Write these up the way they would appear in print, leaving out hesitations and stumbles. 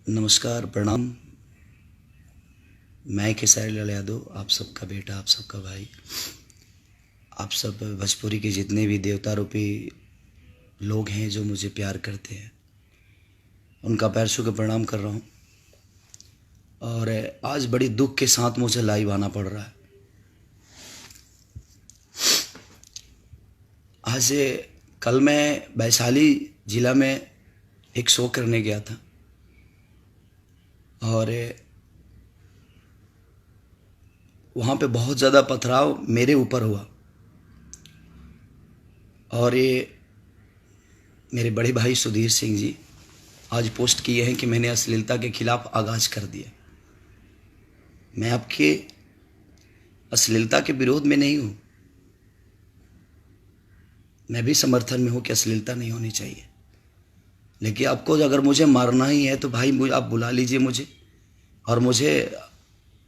नमस्कार, प्रणाम। मैं खेसारी लाल यादव, आप सबका बेटा, आप सबका भाई, आप सब भोजपुरी के जितने भी देवता रूपी लोग हैं जो मुझे प्यार करते हैं, उनका पैर छू के प्रणाम कर रहा हूँ। और आज बड़ी दुख के साथ मुझे लाइव आना पड़ रहा है। आज कल मैं वैशाली ज़िला में एक शो करने गया था और वहाँ पे बहुत ज़्यादा पथराव मेरे ऊपर हुआ। और ये मेरे बड़े भाई सुधीर सिंह जी आज पोस्ट किए हैं कि मैंने अश्लीलता के खिलाफ आगाज़ कर दिया। मैं आपके अश्लीलता के विरोध में नहीं हूँ, मैं भी समर्थन में हूँ कि अश्लीलता नहीं होनी चाहिए, लेकिन आपको अगर मुझे मारना ही है तो भाई मुझे आप बुला लीजिए मुझे, और मुझे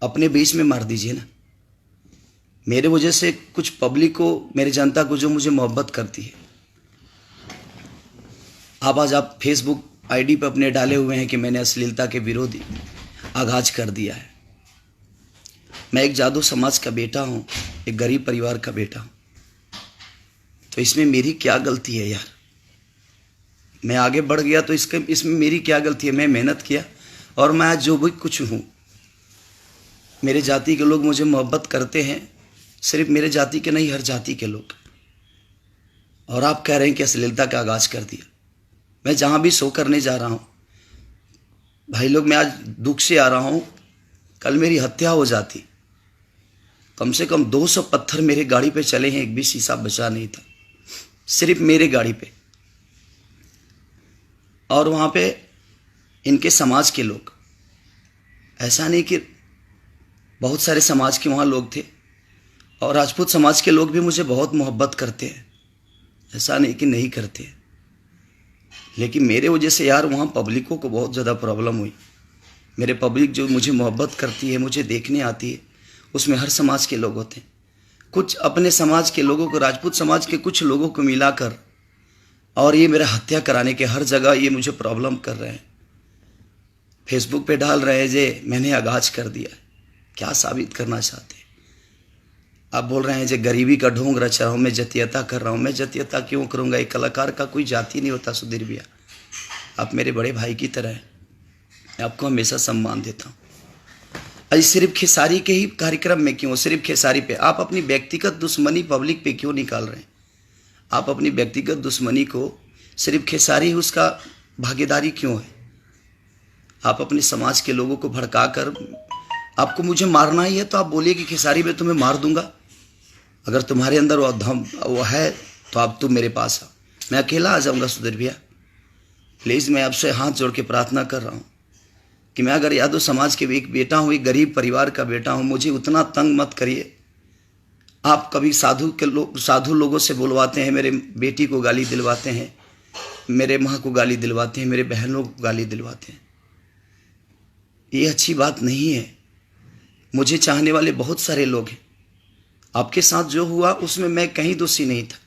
अपने बीच में मार दीजिए ना। मेरे वजह से कुछ पब्लिक को, मेरी जनता को जो मुझे मोहब्बत करती है, आप फेसबुक आईडी पर अपने डाले हुए हैं कि मैंने अश्लीलता के विरोधी आगाज कर दिया है। मैं एक जादू समाज का बेटा हूँ, एक गरीब परिवार का बेटा हूँ, तो इसमें मेरी क्या गलती है यार? मैं आगे बढ़ गया तो इसमें मेरी क्या गलती है? मैं मेहनत किया और मैं आज जो भी कुछ हूँ, मेरे जाति के लोग मुझे मोहब्बत करते हैं, सिर्फ मेरे जाति के नहीं, हर जाति के लोग। और आप कह रहे हैं कि अश्लीलता का आगाज़ कर दिया। मैं जहाँ भी शो करने जा रहा हूँ भाई लोग, मैं आज दुख से आ रहा हूँ। कल मेरी हत्या हो जाती, कम से कम 200 पत्थर मेरे गाड़ी पे चले हैं, एक भी शीशा बचा नहीं था, सिर्फ मेरे गाड़ी पे। और वहाँ पे इनके समाज के लोग, ऐसा नहीं कि बहुत सारे समाज के वहाँ लोग थे, और राजपूत समाज के लोग भी मुझे बहुत मोहब्बत करते हैं, ऐसा नहीं कि नहीं करते। लेकिन मेरे वजह से यार वहाँ पब्लिकों को बहुत ज़्यादा प्रॉब्लम हुई। मेरे पब्लिक जो मुझे मोहब्बत करती है, मुझे देखने आती है, उसमें हर समाज के लोग होते हैं। कुछ अपने समाज के लोगों को, राजपूत समाज के कुछ लोगों को मिलाकर, और ये मेरा हत्या कराने के हर जगह ये मुझे प्रॉब्लम कर रहे हैं। फेसबुक पे डाल रहे हैं जे मैंने आगाज कर दिया। क्या साबित करना चाहते हैं? आप बोल रहे हैं जे गरीबी का ढोंग रच रहा हूँ, मैं जातीयता कर रहा हूँ। मैं जातीयता क्यों करूँगा? एक कलाकार का कोई जाति नहीं होता सुधीर भैया, आप मेरे बड़े भाई की तरह हैं, मैं आपको हमेशा सम्मान देता हूँ। अरे सिर्फ खेसारी के ही कार्यक्रम में क्यों, सिर्फ खेसारी पे आप अपनी व्यक्तिगत दुश्मनी पब्लिक पे क्यों निकाल रहे हैं? आप अपनी व्यक्तिगत दुश्मनी को सिर्फ खेसारी उसका भागीदारी क्यों है? आप अपने समाज के लोगों को भड़का कर, आपको मुझे मारना ही है तो आप बोलिए कि खेसारी मैं तुम्हें मार दूंगा। अगर तुम्हारे अंदर वो है तो आप तुम मेरे पास आओ, मैं अकेला आ जाऊंगा सुधीर भैया। प्लीज़ मैं आपसे हाथ जोड़ के प्रार्थना कर रहा हूँ कि मैं अगर यादव समाज के एक बेटा हूँ, एक गरीब परिवार का बेटा हूँ, मुझे उतना तंग मत करिए। आप कभी साधु लोगों से बुलवाते हैं, मेरे बेटी को गाली दिलवाते हैं, मेरे माँ को गाली दिलवाते हैं, मेरे बहनों को गाली दिलवाते हैं। ये अच्छी बात नहीं है। मुझे चाहने वाले बहुत सारे लोग हैं। आपके साथ जो हुआ उसमें मैं कहीं दोषी नहीं था।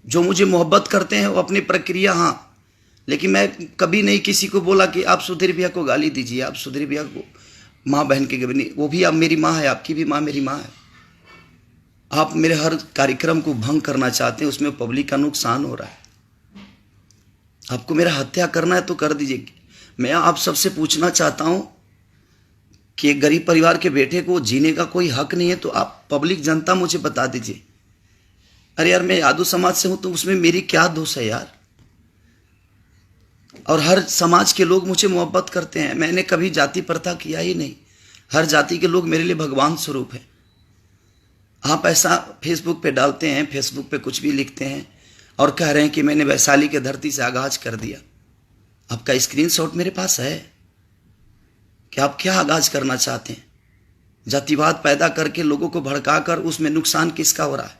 जो मुझे मोहब्बत करते हैं वो अपनी प्रक्रिया, हाँ, लेकिन मैं कभी नहीं किसी को बोला कि आप सुधीर भैया को गाली दीजिए, आप सुधीर भैया को माँ बहन के कभी नहीं। वो भी आप मेरी माँ है, आपकी भी माँ मेरी माँ है। आप मेरे हर कार्यक्रम को भंग करना चाहते हैं, उसमें पब्लिक का नुकसान हो रहा है। आपको मेरा हत्या करना है तो कर दीजिए। मैं आप सबसे पूछना चाहता हूँ कि एक गरीब परिवार के बेटे को जीने का कोई हक नहीं है, तो आप पब्लिक जनता मुझे बता दीजिए। अरे यार, मैं यादव समाज से हूँ तो उसमें मेरी क्या दोष है यार? और हर समाज के लोग मुझे मोहब्बत करते हैं। मैंने कभी जाति प्रथा किया ही नहीं। हर जाति के लोग मेरे लिए भगवान स्वरूप है। आप ऐसा फेसबुक पे डालते हैं, फेसबुक पे कुछ भी लिखते हैं और कह रहे हैं कि मैंने वैशाली के धरती से आगाज कर दिया। आपका स्क्रीनशॉट मेरे पास है कि आप क्या आगाज करना चाहते हैं? जातिवाद पैदा करके लोगों को भड़का कर, उसमें नुकसान किसका हो रहा है?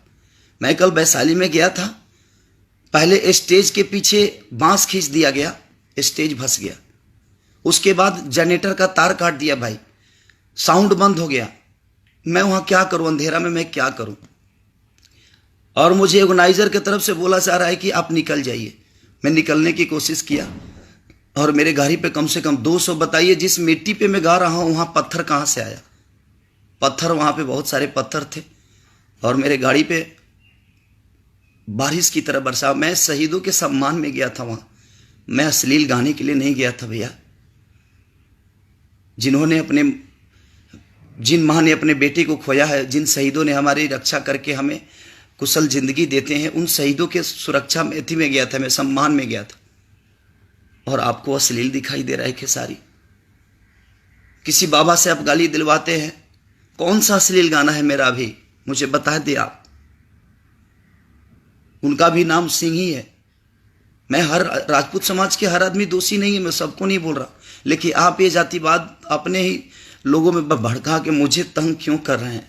मैं कल वैशाली में गया था, पहले स्टेज के पीछे बांस खींच दिया गया, स्टेज फंस गया। उसके बाद जनरेटर का तार काट दिया भाई, साउंड बंद हो गया। मैं वहां क्या करूं? अंधेरा में मैं क्या करूं? और मुझे ऑर्गेनाइजर की तरफ से बोला जा रहा है कि आप निकल जाइए। मैं निकलने की कोशिश किया और मेरे गाड़ी पे कम से कम 200, बताइए जिस मिट्टी पे मैं गा रहा हूँ वहाँ पत्थर कहाँ से आया? पत्थर, वहाँ पे बहुत सारे पत्थर थे और मेरे गाड़ी पे बारिश की तरह बरसा। मैं शहीदों के सम्मान में गया था वहाँ, मैं अश्लील गाने के लिए नहीं गया था भैया। जिन माँ ने अपने बेटे को खोया है, जिन शहीदों ने हमारी रक्षा करके हमें कुशल जिंदगी देते हैं, उन शहीदों के सुरक्षा में थी मैं गया था, मैं सम्मान में गया था। और आपको अश्लील दिखाई दे रहा है खेसारी? किसी बाबा से आप गाली दिलवाते हैं, कौन सा अश्लील गाना है मेरा? अभी मुझे बता दे आप। उनका भी नाम सिंह ही है। मैं हर राजपूत समाज के हर आदमी दोषी नहीं है, मैं सबको नहीं बोल रहा, लेकिन आप ये जातिवाद अपने ही लोगों में भड़का के मुझे तंग क्यों कर रहे हैं?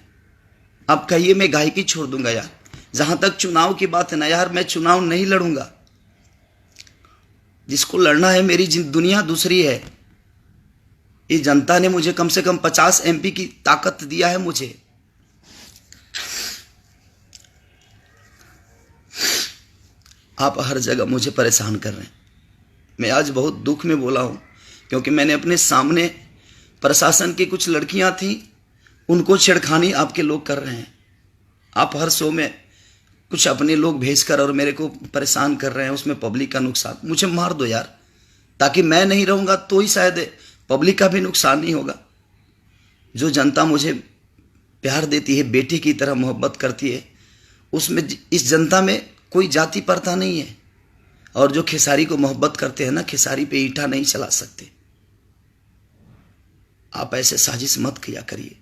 आप कहिए मैं गायकी छोड़ दूंगा यार। जहां तक चुनाव की बात है ना यार, मैं चुनाव नहीं लड़ूंगा। जिसको लड़ना है, मेरी दुनिया दूसरी है। ये जनता ने मुझे कम से कम 50 MP की ताकत दिया है मुझे। आप हर जगह मुझे परेशान कर रहे हैं। मैं आज बहुत दुख में बोला हूं, क्योंकि मैंने अपने सामने प्रशासन की कुछ लड़कियां थी, उनको छेड़खानी आपके लोग कर रहे हैं। आप हर शो में कुछ अपने लोग भेजकर और मेरे को परेशान कर रहे हैं, उसमें पब्लिक का नुकसान। मुझे मार दो यार, ताकि मैं नहीं रहूंगा तो ही शायद पब्लिक का भी नुकसान नहीं होगा। जो जनता मुझे प्यार देती है, बेटी की तरह मोहब्बत करती है, उसमें इस जनता में कोई जाति प्रथा नहीं है। और जो खेसारी को मोहब्बत करते हैं ना, खेसारी पे ईंटा नहीं चला सकते। आप ऐसे साजिश मत किया करिए।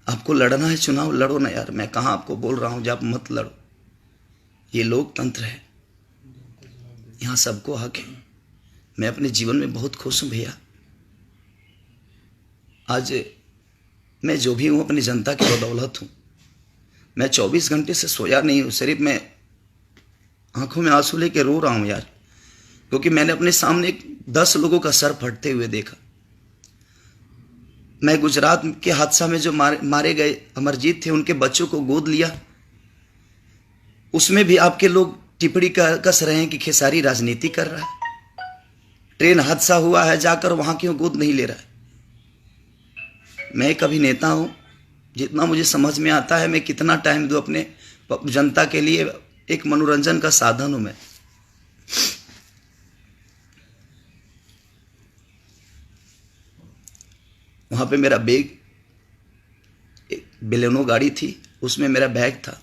आपको लड़ना है चुनाव, लड़ो ना यार। मैं कहाँ आपको बोल रहा हूँ जब आप मत लड़ो। ये लोकतंत्र है, यहाँ सबको हक है। मैं अपने जीवन में बहुत खुश हूँ भैया। आज मैं जो भी हूँ अपनी जनता की बदौलत हूँ। मैं 24 घंटे से सोया नहीं हूँ, सिर्फ मैं आंखों में आंसू लेके रो रहा हूँ यार, क्योंकि मैंने अपने सामने 10 लोगों का सर फटते हुए देखा। मैं गुजरात के हादसा में जो मारे गए अमरजीत थे, उनके बच्चों को गोद लिया। उसमें भी आपके लोग टिप्पणी कस रहे हैं कि खेसारी राजनीति कर रहा है। ट्रेन हादसा हुआ है, जाकर वहां क्यों गोद नहीं ले रहा है? मैं एक अभिनेता हूं, जितना मुझे समझ में आता है, मैं कितना टाइम दूं अपने जनता के लिए। एक मनोरंजन का साधन हूं मैं। वहां पे मेरा बैग, एक बेलेनो गाड़ी थी, उसमें मेरा बैग था,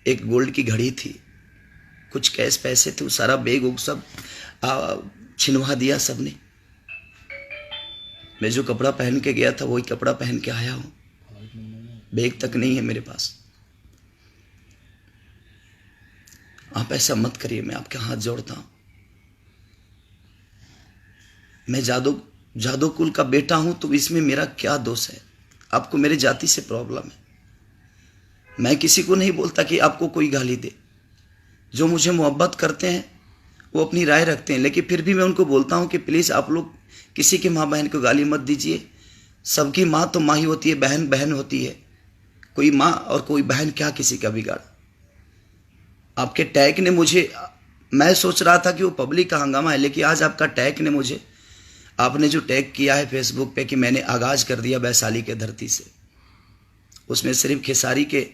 एक गोल्ड की घड़ी थी, कुछ कैश पैसे थे। सारा बैग सब छिनवा दिया सबने। मैं जो कपड़ा पहन के गया था वही कपड़ा पहन के आया हूं। बैग तक नहीं है मेरे पास। आप ऐसा मत करिए, मैं आपके हाथ जोड़ता हूं। मैं जादव कुल का बेटा हूं, तो इसमें मेरा क्या दोष है? आपको मेरे जाति से प्रॉब्लम है। मैं किसी को नहीं बोलता कि आपको कोई गाली दे। जो मुझे मोहब्बत करते हैं वो अपनी राय रखते हैं, लेकिन फिर भी मैं उनको बोलता हूं कि प्लीज़ आप लोग किसी की माँ बहन को गाली मत दीजिए। सबकी माँ तो माँ ही होती है, बहन बहन होती है। कोई माँ और कोई बहन क्या किसी का बिगाड़ा? आपके टैग ने मुझे, मैं सोच रहा था कि वो पब्लिक का हंगामा है, लेकिन आज आपका टैग ने मुझे, आपने जो टैग किया है फेसबुक पे कि मैंने आगाज कर दिया वैशाली के धरती से, उसमें सिर्फ खेसारी के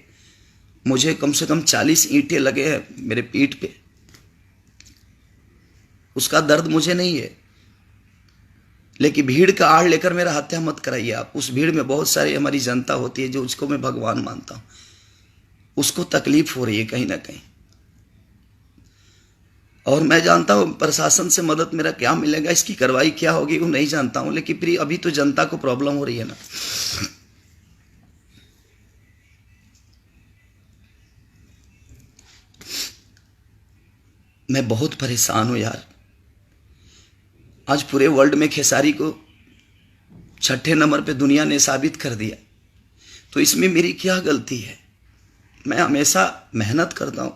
मुझे कम से कम 40 ईंटें लगे हैं मेरे पीठ पे। उसका दर्द मुझे नहीं है, लेकिन भीड़ का आड़ लेकर मेरा हत्या मत कराइए आप। उस भीड़ में बहुत सारी हमारी जनता होती है जो उसको मैं भगवान मानता हूं, उसको तकलीफ हो रही है कहीं ना कहीं। और मैं जानता हूं प्रशासन से मदद मेरा क्या मिलेगा, इसकी कार्रवाई क्या होगी वो नहीं जानता हूं, लेकिन फिर अभी तो जनता को प्रॉब्लम हो रही है ना। मैं बहुत परेशान हूं यार। आज पूरे वर्ल्ड में खेसारी को 6ठे नंबर पे दुनिया ने साबित कर दिया, तो इसमें मेरी क्या गलती है? मैं हमेशा मेहनत करता हूं,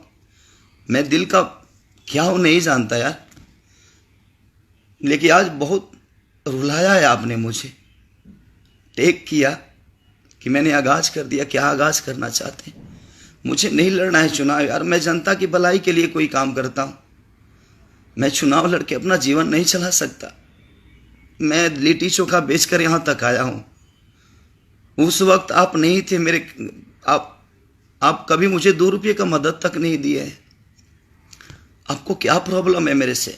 मैं दिल का क्या हूं नहीं जानता यार, लेकिन आज बहुत रुलाया है आपने मुझे। टेक किया कि मैंने आगाज कर दिया। क्या आगाज करना चाहते हैं? मुझे नहीं लड़ना है चुनाव यार। मैं जनता की भलाई के लिए कोई काम करता हूं। मैं चुनाव लड़के अपना जीवन नहीं चला सकता। मैं लिट्टी चोखा बेचकर यहाँ तक आया हूँ। उस वक्त आप नहीं थे मेरे, आप कभी मुझे 2 रुपये का मदद तक नहीं दिए है। आपको क्या प्रॉब्लम है मेरे से?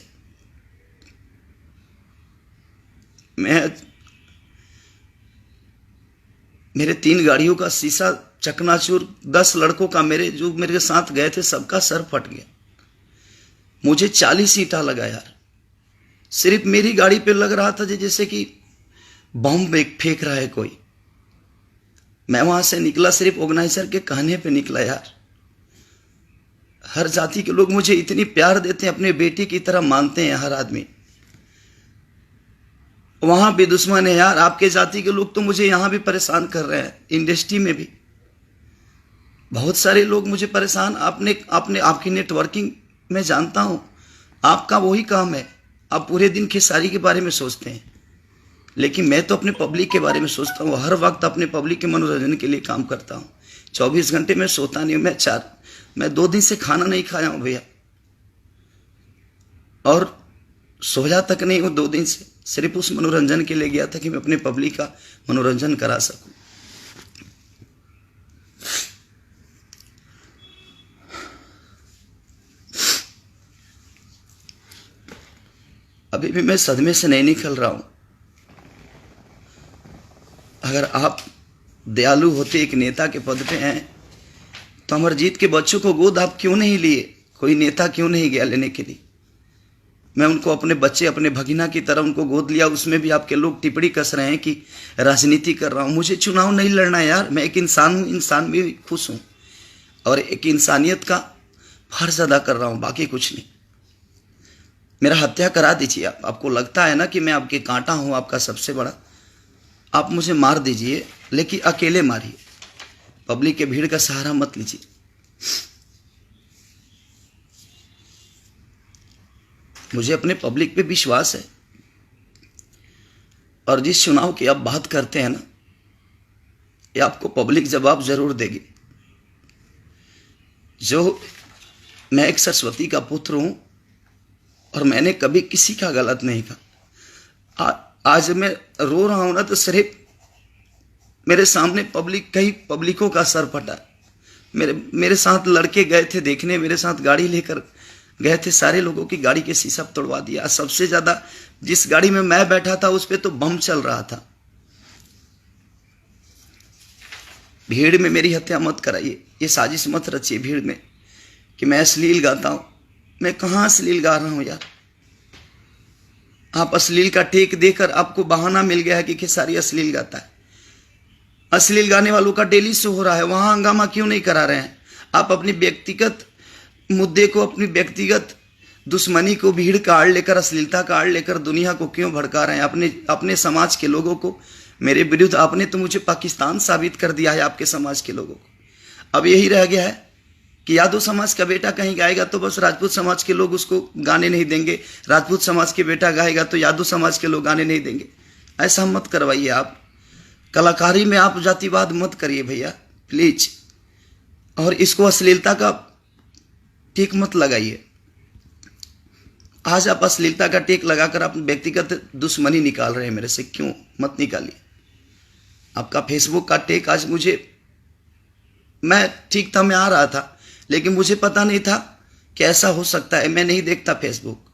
मेरे 3 गाड़ियों का शीशा चकनाचूर, 10 लड़कों का, जो मेरे साथ गए थे सबका सर फट गया। मुझे 40 ईंटा लगा यार। सिर्फ मेरी गाड़ी पे लग रहा था जैसे कि बम फेंक रहा है कोई। मैं वहां से निकला सिर्फ ऑर्गेनाइजर के कहने पे निकला यार। हर जाति के लोग मुझे इतनी प्यार देते हैं, अपने बेटे की तरह मानते हैं हर आदमी। वहां भी दुश्मन है यार। आपके जाति के लोग तो मुझे यहां भी परेशान कर रहे हैं, इंडस्ट्री में भी बहुत सारे लोग मुझे परेशान। आपकी नेटवर्किंग मैं जानता हूं, आपका वही काम है। आप पूरे दिन खेसारी के बारे में सोचते हैं, लेकिन मैं तो अपने पब्लिक के बारे में सोचता हूँ। हर वक्त अपने पब्लिक के मनोरंजन के लिए काम करता हूँ। 24 घंटे में सोता नहीं हूँ। मैं 2 दिन से खाना नहीं खाया हूँ भैया, और सोया तक नहीं हूँ 2 दिन से। सिर्फ उस मनोरंजन के लिए गया था कि मैं अपने पब्लिक का मनोरंजन करा सकूं। अभी भी मैं सदमे से नहीं निकल रहा हूं। अगर आप दयालु होते, एक नेता के पद पे हैं, तो अमरजीत के बच्चों को गोद आप क्यों नहीं लिए? कोई नेता क्यों नहीं गया लेने के लिए? मैं उनको अपने बच्चे, अपने भगिना की तरह उनको गोद लिया। उसमें भी आपके लोग टिप्पणी कस रहे हैं कि राजनीति कर रहा हूं। मुझे चुनाव नहीं लड़ना यार। मैं एक इंसान हूं, इंसान भी खुश हूं, और एक इंसानियत का फर्ज अदा कर रहा हूं, बाकी कुछ नहीं। मेरा हत्या करा दीजिए। आपको लगता है ना कि मैं आपके कांटा हूं, आपका सबसे बड़ा, आप मुझे मार दीजिए, लेकिन अकेले मारिए। पब्लिक के भीड़ का सहारा मत लीजिए। मुझे अपने पब्लिक पे विश्वास है, और जिस चुनाव की आप बात करते हैं ना, ये आपको पब्लिक जवाब जरूर देगी। जो मैं एक सरस्वती का पुत्र हूं, और मैंने कभी किसी का गलत नहीं कहा। आज मैं रो रहा हूं ना, तो सिर्फ मेरे सामने कई पब्लिकों का सर फटा। मेरे साथ लड़के गए थे देखने, मेरे साथ गाड़ी लेकर गए थे, सारे लोगों की गाड़ी के शीशा तोड़वा दिया। सबसे ज्यादा जिस गाड़ी में मैं बैठा था उस पर तो बम चल रहा था। भीड़ में मेरी हत्या मत कराइए, ये साजिश मत रचिए भीड़ में कि मैं अश्लील गाता हूं। मैं कहां अश्लील गा रहा हूं यार? आप अश्लील का टेक देकर आपको बहाना मिल गया है कि खेसारी अश्लील गाता है। अश्लील गाने वालों का डेली शो हो रहा है, वहां हंगामा क्यों नहीं करा रहे हैं? आप अपनी व्यक्तिगत मुद्दे को, अपनी व्यक्तिगत दुश्मनी को भीड़ का आड़ लेकर, अश्लीलता का आड़ लेकर दुनिया को क्यों भड़का रहे हैं? अपने समाज के लोगों को मेरे विरुद्ध, आपने तो मुझे पाकिस्तान साबित कर दिया है आपके समाज के लोगों को। अब यही रह गया है कि यादव समाज का बेटा कहीं गाएगा तो बस राजपूत समाज के लोग उसको गाने नहीं देंगे, राजपूत समाज के बेटा गाएगा तो यादव समाज के लोग गाने नहीं देंगे। ऐसा मत करवाइए आप। कलाकारी में आप जातिवाद मत करिए भैया प्लीज, और इसको अश्लीलता का टेक मत लगाइए। आज आप अश्लीलता का टेक लगाकर आप व्यक्तिगत दुश्मनी निकाल रहे हैं मेरे से, क्यों? मत निकालिए। आपका फेसबुक का टेक आज मैं ठीक था, मैं आ रहा था, लेकिन मुझे पता नहीं था कि ऐसा हो सकता है। मैं नहीं देखता फेसबुक।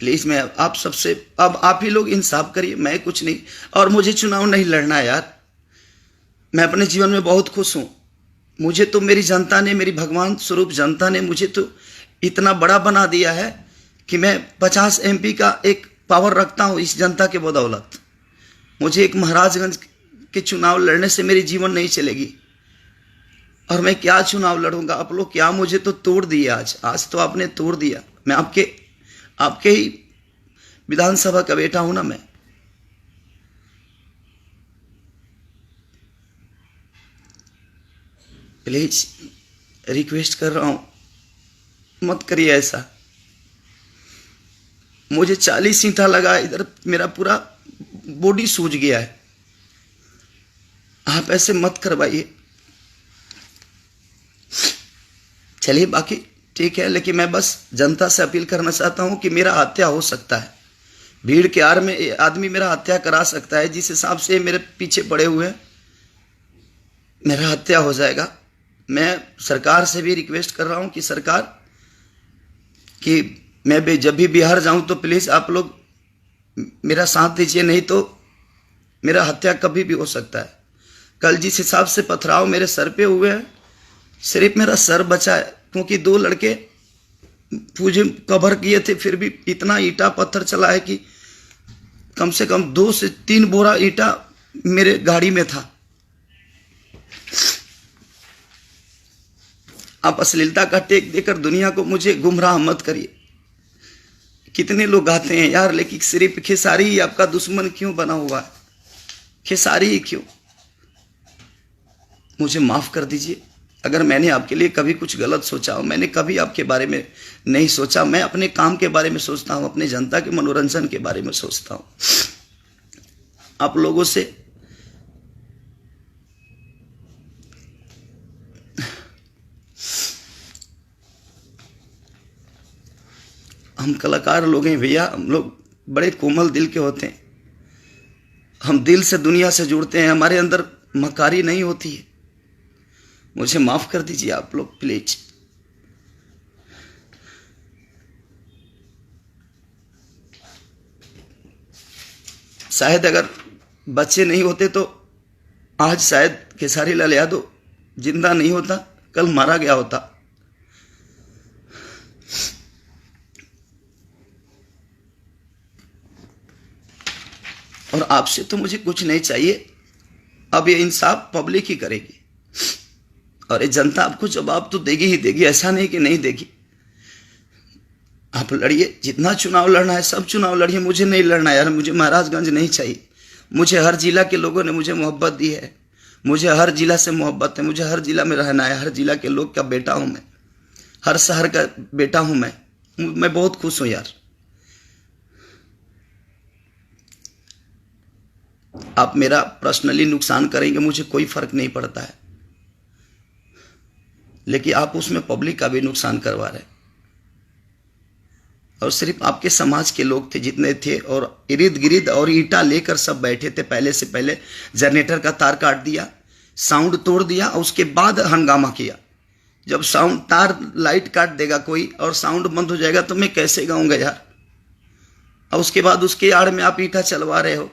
प्लीज मैं आप सबसे, अब आप ही लोग इंसाफ करिए, मैं कुछ नहीं। और मुझे चुनाव नहीं लड़ना है यार। मैं अपने जीवन में बहुत खुश हूं। मुझे तो मेरी जनता ने, मेरी भगवान स्वरूप जनता ने मुझे तो इतना बड़ा बना दिया है कि मैं 50 MP का एक पावर रखता हूं इस जनता के बदौलत। मुझे एक महाराजगंज के चुनाव लड़ने से मेरी जीवन नहीं चलेगी, और मैं क्या चुनाव लड़ूंगा? आप लोग क्या मुझे तो तोड़ दिए आज तो आपने तोड़ दिया। मैं आपके ही विधानसभा का बेटा हूं ना। मैं प्लीज रिक्वेस्ट कर रहा हूं, मत करिए ऐसा। मुझे 40 ईंटा लगा, इधर मेरा पूरा बॉडी सूज गया है। आप ऐसे मत करवाइए। चलिए बाकी ठीक है, लेकिन मैं बस जनता से अपील करना चाहता हूं कि मेरा हत्या हो सकता है, भीड़ के आड़ में आदमी मेरा हत्या करा सकता है। जिस हिसाब से मेरे पीछे पड़े हुए हैं, मेरा हत्या हो जाएगा। मैं सरकार से भी रिक्वेस्ट कर रहा हूं कि सरकार, कि मैं जब भी बिहार जाऊं तो प्लीज़ आप लोग मेरा साथ दीजिए, नहीं तो मेरा हत्या कभी भी हो सकता है। कल जिस हिसाब से पथराव मेरे सर पे हुए हैं, सिर्फ मेरा सर बचा है, क्योंकि 2 लड़के मुझे कवर किए थे, फिर भी इतना ईंटा पत्थर चला है कि कम से कम 2 से 3 बोरा ईंटा मेरे गाड़ी में था। आप अश्लीलता का टेक देकर दुनिया को मुझे गुमराह मत करिए। कितने लोग आते हैं यार, लेकिन सिर्फ खेसारी ही आपका दुश्मन क्यों बना हुआ है? खेसारी ही क्यों? मुझे माफ कर दीजिए अगर मैंने आपके लिए कभी कुछ गलत सोचा हो। मैंने कभी आपके बारे में नहीं सोचा। मैं अपने काम के बारे में सोचता हूं, अपने जनता के मनोरंजन के बारे में सोचता हूं। आप लोगों से हम कलाकार लोग हैं भैया, हम लोग बड़े कोमल दिल के होते हैं। हम दिल से दुनिया से जुड़ते हैं, हमारे अंदर मकारी नहीं होती है। मुझे माफ कर दीजिए आप लोग प्लीज। शायद अगर बच्चे नहीं होते तो आज शायद खेसारी लाल यादव जिंदा नहीं होता, कल मारा गया होता। और आपसे तो मुझे कुछ नहीं चाहिए। अब ये इंसाफ पब्लिक ही करेगी और ये जनता आपको जवाब तो देगी ही देगी, ऐसा नहीं कि नहीं देगी। आप लड़िए, जितना चुनाव लड़ना है सब चुनाव लड़िए। मुझे नहीं लड़ना यार, मुझे महाराजगंज नहीं चाहिए। मुझे हर जिला के लोगों ने मुझे मोहब्बत दी है, मुझे हर जिला से मोहब्बत है, मुझे हर जिला में रहना है। हर जिला के लोग का बेटा हूं मैं, हर शहर का बेटा हूं मैं बहुत खुश हूं यार। आप मेरा पर्सनली नुकसान करेंगे, मुझे कोई फर्क नहीं पड़ता है, लेकिन आप उसमें पब्लिक का भी नुकसान करवा रहे हैं। और सिर्फ आपके समाज के लोग थे जितने थे, और इर्द गिर्द और ईंटा लेकर सब बैठे थे। पहले से पहले जनरेटर का तार काट दिया, साउंड तोड़ दिया, और उसके बाद हंगामा किया। जब साउंड तार लाइट काट देगा कोई और साउंड बंद हो जाएगा तो मैं कैसे गाऊंगा यार? और उसके बाद उसके आड़ में आप ईंटा चलवा रहे हो।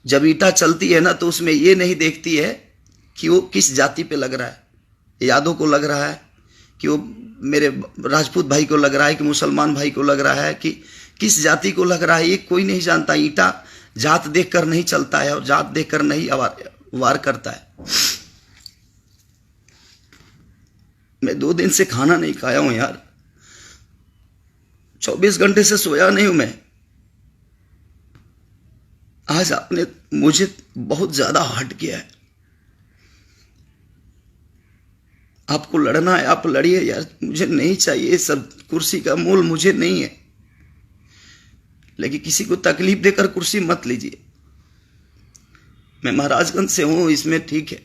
जब ईंटा चलती है ना तो उसमें ये नहीं देखती है कि वो किस जाति पे लग रहा है। यादव को लग रहा है कि वो मेरे राजपूत भाई को लग रहा है कि मुसलमान भाई को लग रहा है कि किस जाति को लग रहा है, ये कोई नहीं जानता। ईंटा जात देखकर नहीं चलता है और जात देखकर नहीं वार करता है। मैं 2 दिन से खाना नहीं खाया हूं यार, 24 घंटे से सोया नहीं हूं मैं। आज आपने मुझे बहुत ज्यादा हट किया है। आपको लड़ना है आप लड़िए यार, मुझे नहीं चाहिए सब कुर्सी का मोल मुझे नहीं है। लेकिन किसी को तकलीफ देकर कुर्सी मत लीजिए। मैं महाराजगंज से हूं, इसमें ठीक है,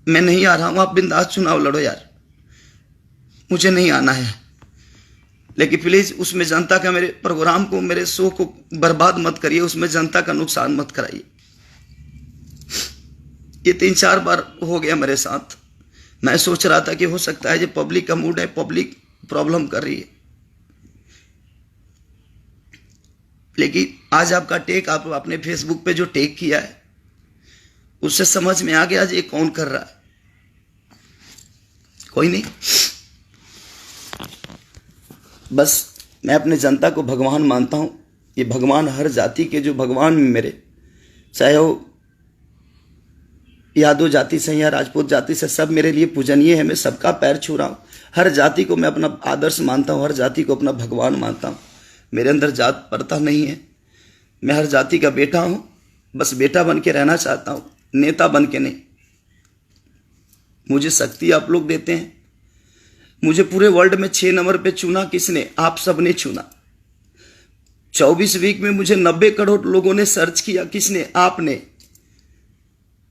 मैं नहीं आ रहा हूं। आप बिंदास चुनाव लड़ो यार, मुझे नहीं आना है। लेकिन प्लीज उसमें जनता का, मेरे प्रोग्राम को, मेरे शो को बर्बाद मत करिए, उसमें जनता का नुकसान मत कराइए। ये 3-4 बार हो गया मेरे साथ। मैं सोच रहा था कि हो सकता है जो पब्लिक का मूड है, पब्लिक प्रॉब्लम कर रही है। लेकिन आज आपका टेक, आप अपने फेसबुक पे जो टेक किया है उससे समझ में आ गया ये कौन कर रहा है। कोई नहीं, बस मैं अपने जनता को भगवान मानता हूं। ये भगवान हर जाति के जो भगवान मेरे, चाहे वो यादव जाति से या राजपूत जाति से, सब मेरे लिए पूजनीय है। मैं सबका पैर छू रहा हूं। हर जाति को मैं अपना आदर्श मानता हूं, हर जाति को अपना भगवान मानता हूं। मेरे अंदर जात प्रथा नहीं है। मैं हर जाति का बेटा हूं, बस बेटा बन के रहना चाहता हूं, नेता बन के नहीं। मुझे शक्ति आप लोग देते हैं। मुझे पूरे वर्ल्ड में 6 नंबर पे चुना किसने? आप सब ने चुना। 24 वीक में मुझे 90 करोड़ लोगों ने सर्च किया, किसने? आपने।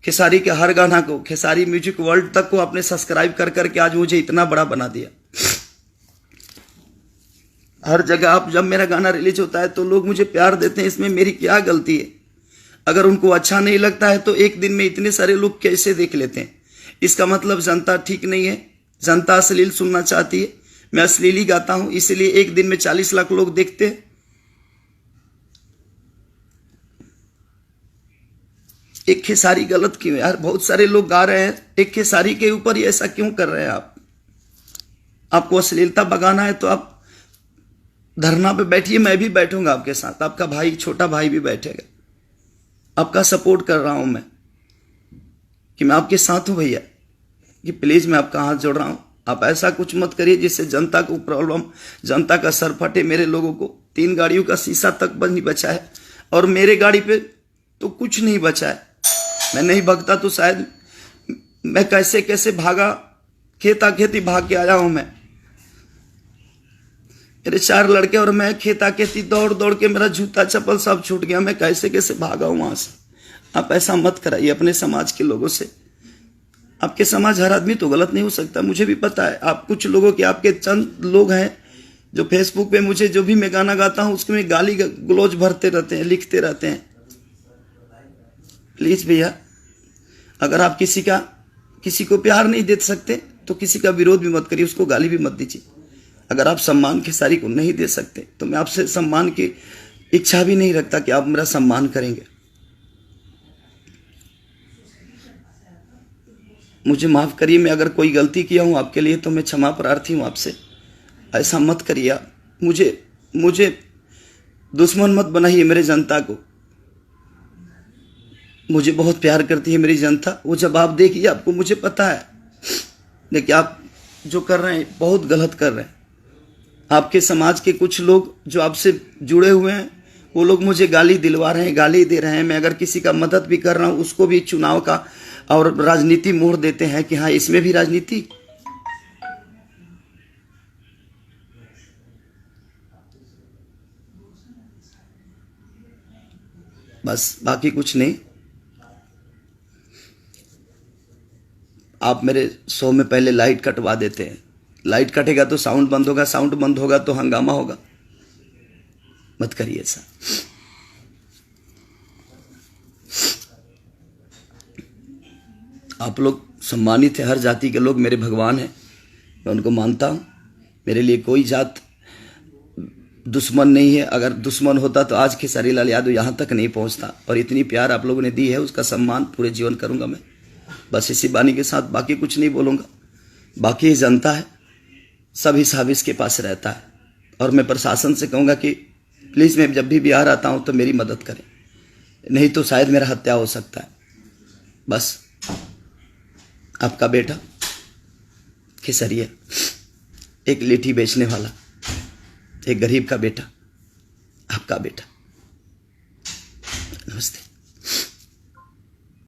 खेसारी के हर गाना को, खेसारी म्यूजिक वर्ल्ड तक को आपने सब्सक्राइब कर करके आज मुझे इतना बड़ा बना दिया। हर जगह आप जब मेरा गाना रिलीज होता है तो लोग मुझे प्यार देते हैं, इसमें मेरी क्या गलती है? अगर उनको अच्छा नहीं लगता है तो एक दिन में इतने सारे लोग कैसे देख लेते हैं? इसका मतलब जनता ठीक नहीं है, जनता अश्लील सुनना चाहती है। मैं अश्लील ही गाता हूं, इसलिए एक दिन में 40 लाख लोग देखते हैं। एक खेसारी गलत क्यों है यार? बहुत सारे लोग गा रहे हैं, एक खेसारी के ऊपर ही ऐसा क्यों कर रहे हैं आप? आपको अश्लीलता भगाना है तो आप धरना पे बैठिए, मैं भी बैठूंगा आपके साथ, आपका भाई, छोटा भाई भी बैठेगा। आपका सपोर्ट कर रहा हूं मैं, कि मैं आपके साथ हूं भैया, कि प्लीज मैं आपका हाथ जोड़ रहा हूं। आप ऐसा कुछ मत करिए जिससे जनता को प्रॉब्लम, जनता का सर फटे। मेरे लोगों को 3 गाड़ियों का शीशा तक नहीं बचा है, और मेरे गाड़ी पे तो कुछ नहीं बचा है। मैं नहीं भगता तो शायद मैं कैसे कैसे भागा, खेता खेती भाग के आया हूं मैं। मेरे 4 लड़के और मैं खेता खेती दौड़ दौड़ के मेरा जूता चप्पल सब छूट गया। मैं कैसे कैसे भागा हूं वहां से। आप ऐसा मत कराइए अपने समाज के लोगों से। आपके समाज, हर आदमी तो गलत नहीं हो सकता, मुझे भी पता है। आप कुछ लोगों के, आपके चंद लोग हैं जो फेसबुक पे मुझे जो भी मैं गाना गाता हूं उसमें गाली गलौज भरते रहते हैं, लिखते रहते हैं। प्लीज भैया, अगर आप किसी को प्यार नहीं दे सकते तो किसी का विरोध भी मत करिए, उसको गाली भी मत दीजिए। अगर आप सम्मान खेसारी को नहीं दे सकते तो मैं आपसे सम्मान की इच्छा भी नहीं रखता कि आप मेरा सम्मान करेंगे। मुझे माफ करिए, मैं अगर कोई गलती किया हूं आपके लिए तो मैं क्षमा प्रार्थी हूं आपसे। ऐसा मत करिए आप। मुझे दुश्मन मत बनाइए मेरे जनता को। मुझे बहुत प्यार करती है मेरी जनता। वो जवाब देगी आपको, मुझे पता है। लेकिन आप जो कर रहे हैं बहुत गलत कर रहे हैं। आपके समाज के कुछ लोग जो आपसे जुड़े हुए हैं वो लोग मुझे गाली दिलवा रहे हैं, गाली दे रहे हैं। मैं अगर किसी का मदद भी कर रहा हूं उसको भी चुनाव का और राजनीति मोड़ देते हैं कि हाँ इसमें भी राजनीति। बस, बाकी कुछ नहीं। आप मेरे शो में पहले लाइट कटवा देते हैं। लाइट कटेगा तो साउंड बंद होगा, साउंड बंद होगा तो हंगामा होगा। मत करिए ऐसा। आप लोग सम्मानित हैं, हर जाति के लोग मेरे भगवान हैं, मैं उनको मानता हूं। मेरे लिए कोई जात दुश्मन नहीं है। अगर दुश्मन होता तो आज खेसारी लाल यादव यहां तक नहीं पहुंचता। और इतनी प्यार आप लोगों ने दी है, उसका सम्मान पूरे जीवन करूंगा मैं। बस इसी बानी के साथ बाकी कुछ नहीं बोलूंगा। बाकी जनता है, सब हिसाब इसके पास रहता है। और मैं प्रशासन से कहूंगा कि प्लीज़ मैं जब भी बिहार आता हूं तो मेरी मदद करें, नहीं तो शायद मेरा हत्या हो सकता है। बस, आपका बेटा खेसरिया, एक लेठी बेचने वाला, एक गरीब का बेटा, आपका बेटा। नमस्ते।